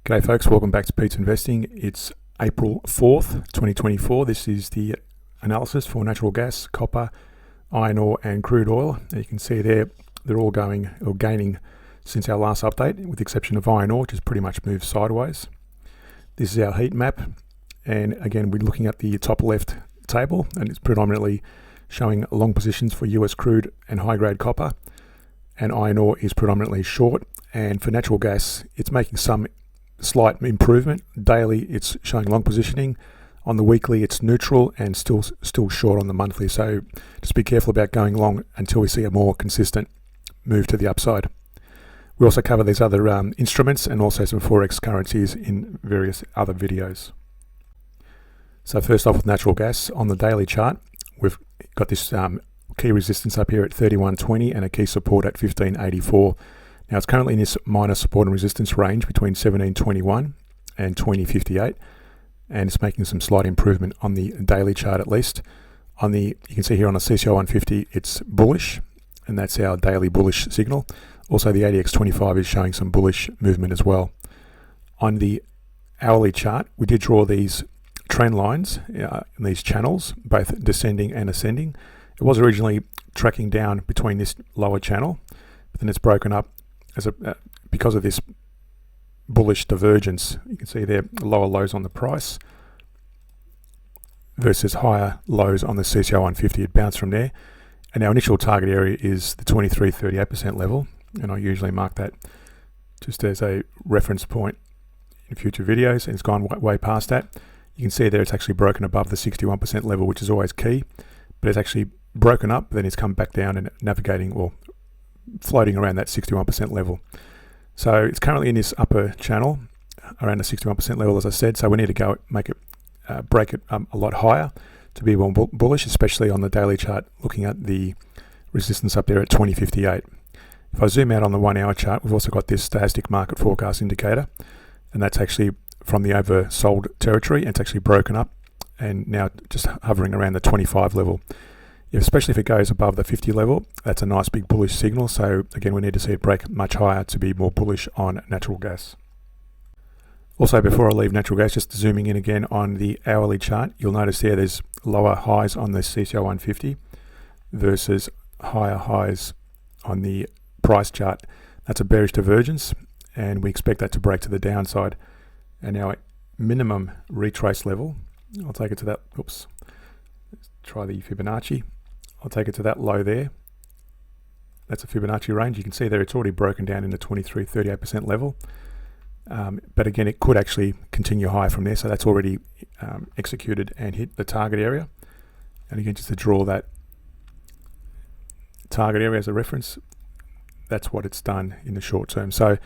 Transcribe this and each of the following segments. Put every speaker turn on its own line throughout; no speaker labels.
G'day folks, welcome back to Pete's Investing. It's April 4th, 2024. This is the analysis for natural gas, copper, iron ore and crude oil. And you can see there, they're all going or gaining since our last update, with the exception of iron ore, which has pretty much moved sideways. This is our heat map. And again, we're looking at the top left table, and it's predominantly showing long positions for US crude and high-grade copper. And iron ore is predominantly short. And for natural gas, it's making some slight improvement. Daily, it's showing long positioning. On the weekly, it's neutral and still short on the monthly. So just be careful about going long until we see a more consistent move to the upside. We also cover these other instruments and also some FOREX currencies in various other videos. So first off with natural gas, on the daily chart, we've got this key resistance up here at 31.20 and a key support at 15.84. Now it's currently in this minor support and resistance range between 17.21 and 20.58, and it's making some slight improvement on the daily chart at least. You can see here on the CCI 150 it's bullish, and that's our daily bullish signal. Also the ADX 25 is showing some bullish movement as well. On the hourly chart, we did draw these trend lines in these channels, both descending and ascending. It was originally tracking down between this lower channel, but then it's broken up because of this bullish divergence. You can see there lower lows on the price versus higher lows on the CCI 150. It bounced from there, and our initial target area is the 23.38% level, and I usually mark that just as a reference point in future videos, and it's gone way past that. You can see there it's actually broken above the 61% level, which is always key, but it's actually broken up, then it's come back down and navigating or floating around that 61% level. So it's currently in this upper channel around the 61% level, as I said. So we need to go make it break it a lot higher to be more bullish, especially on the daily chart, looking at the resistance up there at 20.58. If I zoom out on the 1 hour chart, we've also got this stochastic market forecast indicator, and that's actually from the oversold territory, and it's actually broken up and now just hovering around the 25 level. Especially if it goes above the 50 level, that's a nice big bullish signal. So again, we need to see it break much higher to be more bullish on natural gas. Also, before I leave natural gas, just zooming in again on the hourly chart, you'll notice there's lower highs on the CCI 150 versus higher highs on the price chart. That's a bearish divergence, and we expect that to break to the downside. And our minimum retrace level, I'll take it to that, let's try the Fibonacci. I'll take it to that low there. That's a Fibonacci range. You can see there it's already broken down in the 23.38% level. But again, it could actually continue higher from there. So that's already executed and hit the target area. And again, just to draw that target area as a reference, that's what it's done in the short term. So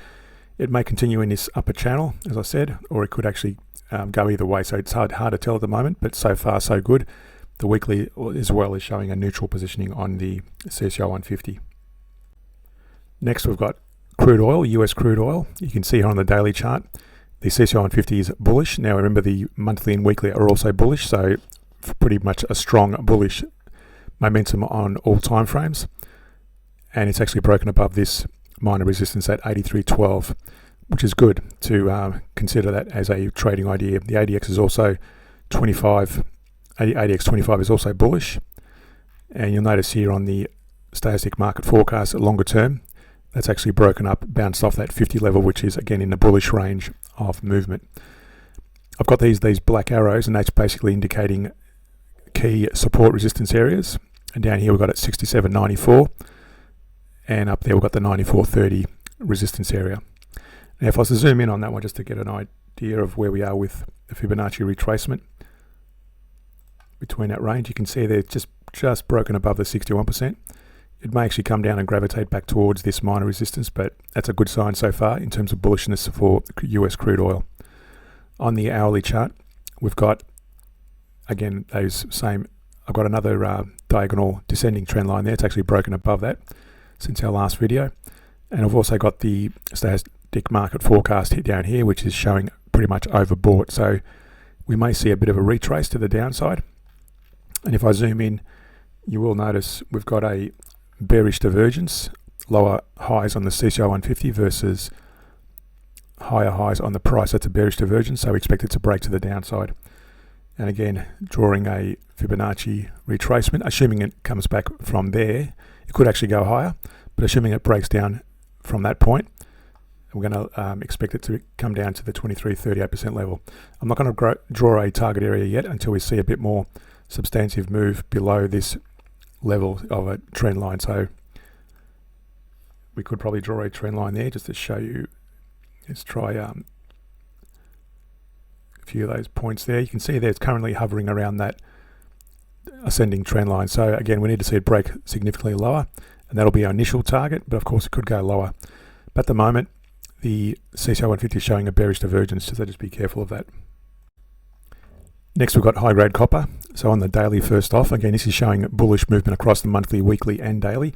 it may continue in this upper channel, as I said, or it could actually go either way. So it's hard to tell at the moment, but so far so good. The weekly as well is showing a neutral positioning on the CCI 150. Next, we've got crude oil, US crude oil. You can see here on the daily chart, the CCI 150 is bullish. Now remember, the monthly and weekly are also bullish, so pretty much a strong bullish momentum on all time frames. And it's actually broken above this minor resistance at 83.12, which is good to consider that as a trading idea. The ADX is also 25. ADX 25 is also bullish, and you'll notice here on the stochastic market forecast at longer term, that's actually broken up, bounced off that 50 level, which is again in the bullish range of movement. I've got these black arrows, and that's basically indicating key support resistance areas. And down here we've got at 67.94, and up there we've got the 94.30 resistance area. Now if I was to zoom in on that one just to get an idea of where we are with the Fibonacci retracement between that range, you can see they're just broken above the 61%. It may actually come down and gravitate back towards this minor resistance, but that's a good sign so far in terms of bullishness for US crude oil. On the hourly chart, we've got, again, those same, I've got another diagonal descending trend line there. It's actually broken above that since our last video. And I've also got the stochastic market forecast hit down here, which is showing pretty much overbought. So we may see a bit of a retrace to the downside. And if I zoom in, you will notice we've got a bearish divergence, lower highs on the CCI 150 versus higher highs on the price. That's a bearish divergence, so we expect it to break to the downside. And again, drawing a Fibonacci retracement, assuming it comes back from there, it could actually go higher, but assuming it breaks down from that point, we're going to expect it to come down to the 23-38% level. I'm not going to draw a target area yet until we see a bit more substantive move below this level of a trend line. So we could probably draw a trend line there just to show you. Let's try a few of those points there. You can see there it's currently hovering around that ascending trend line. So again, we need to see it break significantly lower, and that'll be our initial target, but of course it could go lower. But at the moment, the CCI 150 is showing a bearish divergence, so just be careful of that. Next, we've got high-grade copper. So on the daily, first off, again, this is showing bullish movement across the monthly, weekly, and daily.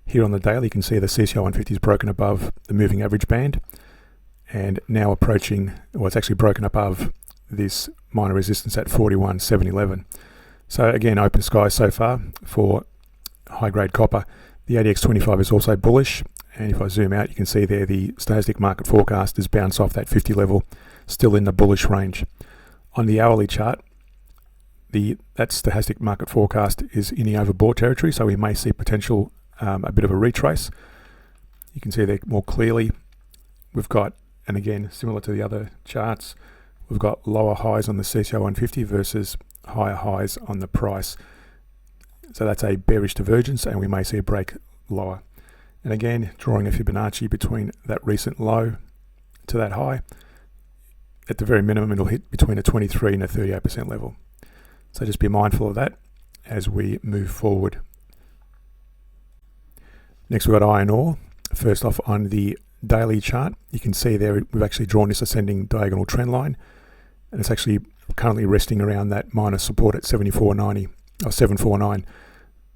Here on the daily, you can see the CCI 150 is broken above the moving average band, and now approaching, well, it's actually broken above this minor resistance at 41,711. So again, open skies so far for high-grade copper. The ADX 25 is also bullish, and if I zoom out, you can see there the stochastic market forecast has bounced off that 50 level, still in the bullish range. On the hourly chart, that stochastic market forecast is in the overbought territory, so we may see potential a bit of a retrace. You can see there more clearly. We've got, and again, similar to the other charts, we've got lower highs on the CCI 150 versus higher highs on the price. So that's a bearish divergence, and we may see a break lower. And again, drawing a Fibonacci between that recent low to that high. At the very minimum, it'll hit between a 23 and a 38% level. So just be mindful of that as we move forward. Next, we've got iron ore. First off, on the daily chart, you can see there we've actually drawn this ascending diagonal trend line, and it's actually currently resting around that minor support at 74.90 or 749,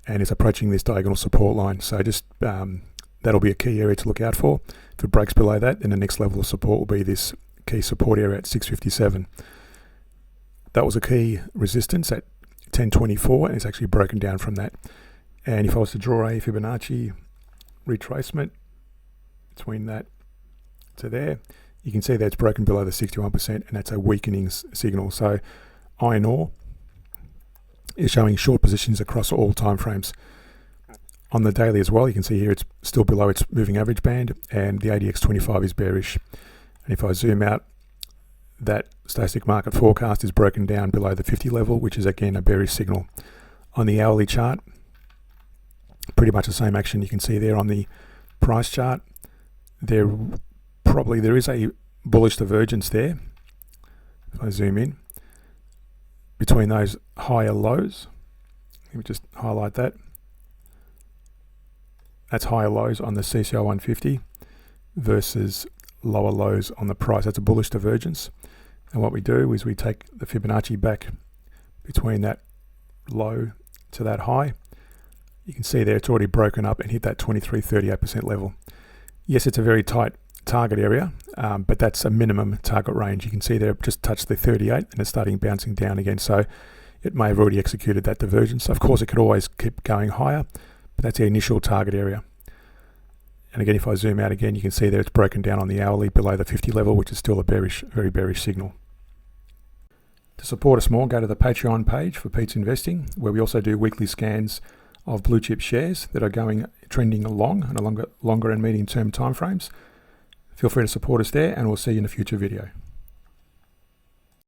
and it's approaching this diagonal support line. So just that'll be a key area to look out for. If it breaks below that, then the next level of support will be this key support area at 657. That was a key resistance at 1024, and it's actually broken down from that. And if I was to draw a Fibonacci retracement between that to there, you can see that it's broken below the 61%, and that's a weakening signal. So iron ore is showing short positions across all time frames. On the daily as well, you can see here it's still below its moving average band, and the ADX 25 is bearish. And if I zoom out, that stochastic market forecast is broken down below the 50 level, which is again a bearish signal. On the hourly chart, pretty much the same action you can see there on the price chart. There is a bullish divergence there. If I zoom in, between those higher lows, let me just highlight that. That's higher lows on the CCI 150 versus lower lows on the price. That's a bullish divergence. And what we do is we take the Fibonacci back between that low to that high. You can see there it's already broken up and hit that 23-38% level. Yes, it's a very tight target area, but that's a minimum target range. You can see there it just touched the 38 and it's starting bouncing down again. So it may have already executed that divergence. Of course, it could always keep going higher, but that's the initial target area. And again, if I zoom out again, you can see there it's broken down on the hourly below the 50 level, which is still a bearish, very bearish signal. To support us more, go to the Patreon page for Pete's Investing, where we also do weekly scans of blue chip shares that are trending along on a longer and medium term timeframes. Feel free to support us there, and we'll see you in a future video.